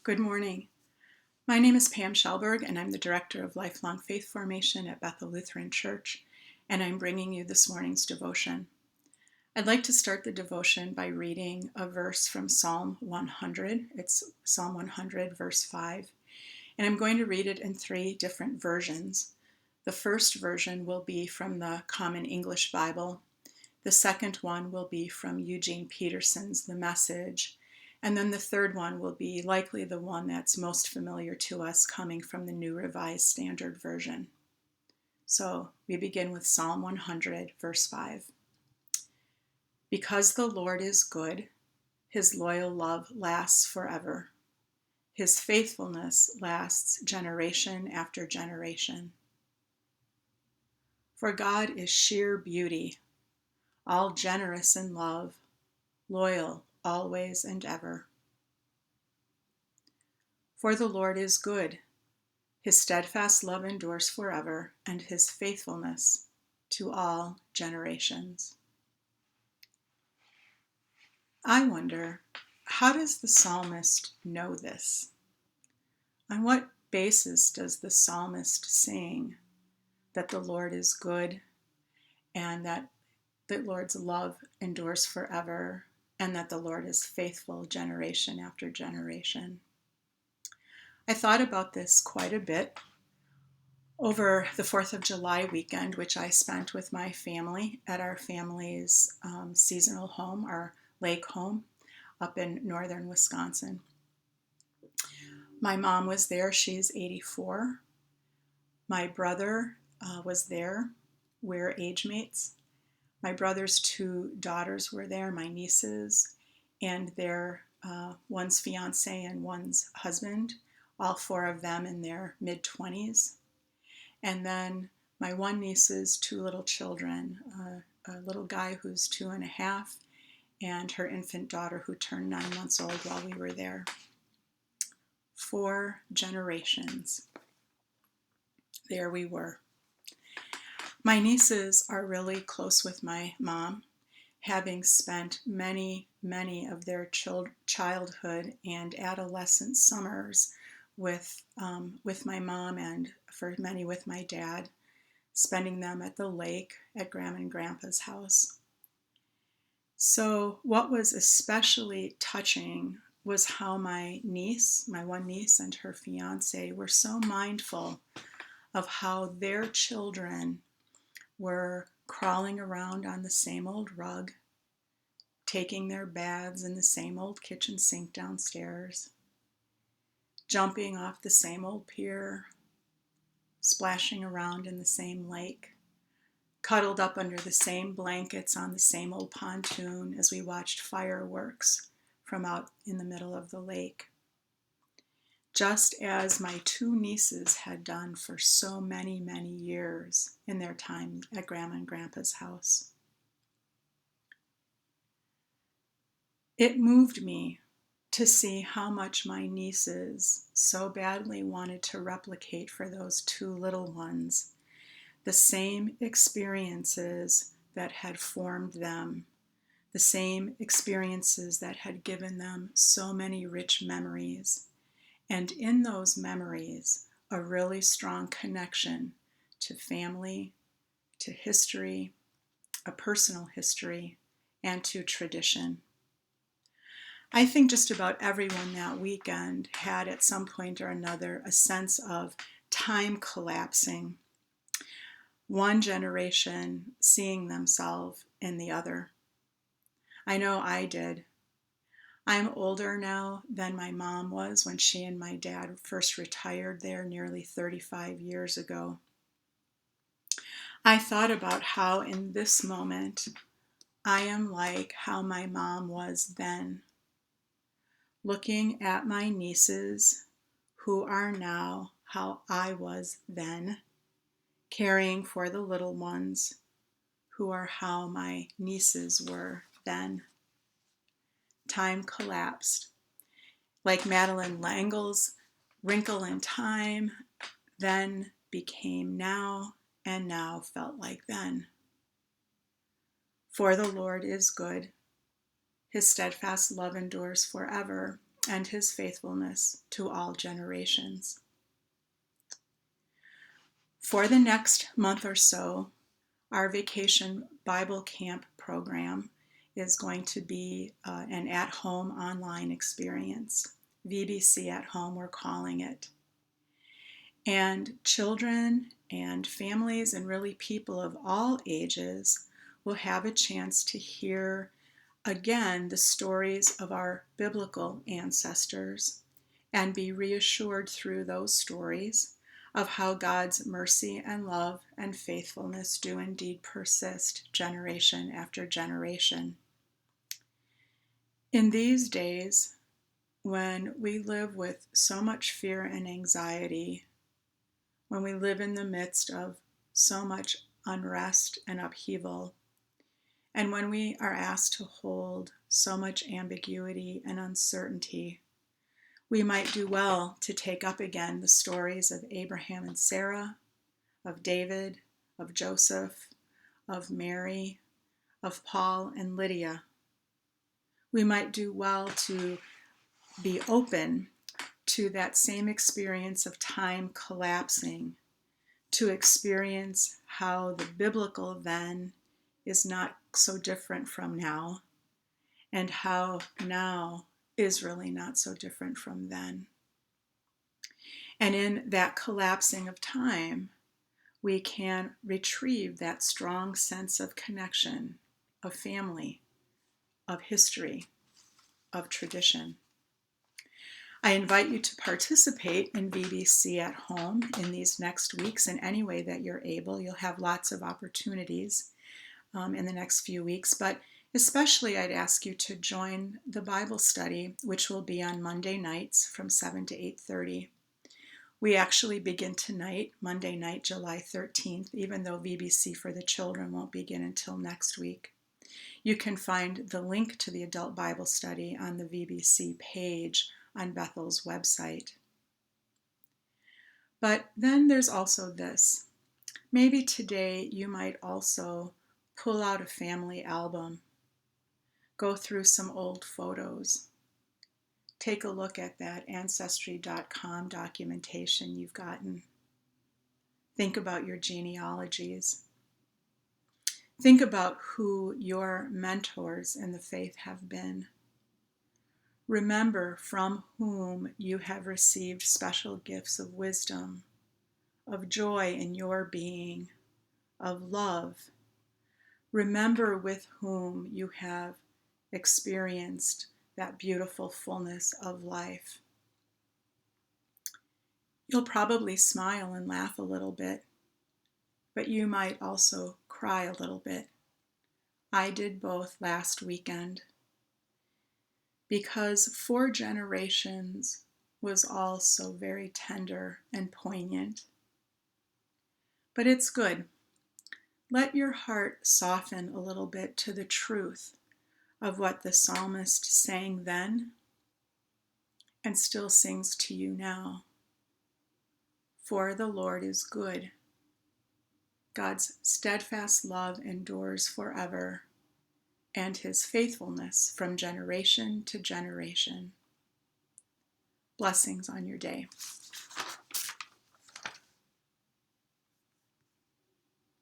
Good morning. My name is Pam Shellberg, and I'm the Director of Lifelong Faith Formation at Bethel Lutheran Church, and I'm bringing you this morning's devotion. I'd like to start the devotion by reading a verse from Psalm 100. It's Psalm 100, verse 5, and I'm going to read it in 3 different versions. The first version will be from the Common English Bible. The second one will be from Eugene Peterson's The Message. And then the third one will be likely the one that's most familiar to us, coming from the New Revised Standard Version. So we begin with Psalm 100, verse 5. Because the Lord is good, his loyal love lasts forever. His faithfulness lasts generation after generation. For God is sheer beauty, all generous in love, loyal always and ever. For the Lord is good, his steadfast love endures forever, and his faithfulness to all generations. I wonder, how does the psalmist know this? On what basis does the psalmist sing that the Lord is good and that the Lord's love endures forever and that the Lord is faithful generation after generation? I thought about this quite a bit over the 4th of July weekend, which I spent with my family at our family's seasonal home, our lake home up in northern Wisconsin. My mom was there. She's 84. My brother was there. We're age mates. My brother's 2 daughters were there, my nieces, and their one's fiance and one's husband, all 4 of them in their mid-20s. And then my one niece's 2 little children, a little guy who's 2.5, and her infant daughter who turned 9 months old while we were there. 4 generations. There we were. My nieces are really close with my mom, having spent many of their childhood and adolescent summers with my mom, and for many with my dad, spending them at the lake at Grandma and Grandpa's house. So what was especially touching was how my one niece and her fiance were so mindful of how their children were crawling around on the same old rug, taking their baths in the same old kitchen sink downstairs, jumping off the same old pier, splashing around in the same lake, cuddled up under the same blankets on the same old pontoon as we watched fireworks from out in the middle of the lake, just as my 2 nieces had done for so many years in their time at Grandma and Grandpa's house. It moved me to see how much my nieces so badly wanted to replicate for those 2 little ones the same experiences that had formed them, the same experiences that had given them so many rich memories, and in those memories, a really strong connection to family, to history, a personal history, and to tradition. I think just about everyone that weekend had at some point or another a sense of time collapsing, one generation seeing themselves in the other. I know I did. I'm older now than my mom was when she and my dad first retired there nearly 35 years ago. I thought about how in this moment I am like how my mom was then, looking at my nieces who are now how I was then, caring for the little ones who are how my nieces were then. Time collapsed. Like Madeleine L'Engle's Wrinkle in Time, then became now, and now felt like then. For the Lord is good. His steadfast love endures forever, and his faithfulness to all generations. For the next month or so, our Vacation Bible Camp program is going to be an at-home online experience. VBC at Home, we're calling it. And children and families and really people of all ages will have a chance to hear again the stories of our biblical ancestors and be reassured through those stories of how God's mercy and love and faithfulness do indeed persist generation after generation. In these days, when we live with so much fear and anxiety, when we live in the midst of so much unrest and upheaval, and when we are asked to hold so much ambiguity and uncertainty, we might do well to take up again the stories of Abraham and Sarah, of David, of Joseph, of Mary, of Paul and Lydia. We might do well to be open to that same experience of time collapsing, to experience how the biblical then is not so different from now, and how now is really not so different from then. And in that collapsing of time, we can retrieve that strong sense of connection, of family, of history, of tradition. I invite you to participate in VBC at Home in these next weeks in any way that you're able. You'll have lots of opportunities in the next few weeks, but especially I'd ask you to join the Bible study, which will be on Monday nights from 7 to 8:30. We actually begin tonight, Monday night, July 13th, even though VBC for the children won't begin until next week. You can find the link to the adult Bible study on the VBC page on Bethel's website. But then there's also this. Maybe today you might also pull out a family album, go through some old photos, take a look at that Ancestry.com documentation you've gotten. Think about your genealogies. Think about who your mentors in the faith have been. Remember from whom you have received special gifts of wisdom, of joy in your being, of love. Remember with whom you have experienced that beautiful fullness of life. You'll probably smile and laugh a little bit, but you might also cry a little bit. I did both last weekend, because 4 generations was all so very tender and poignant. But it's good. Let your heart soften a little bit to the truth of what the psalmist sang then and still sings to you now. For the Lord is good. God's steadfast love endures forever, and his faithfulness from generation to generation. Blessings on your day.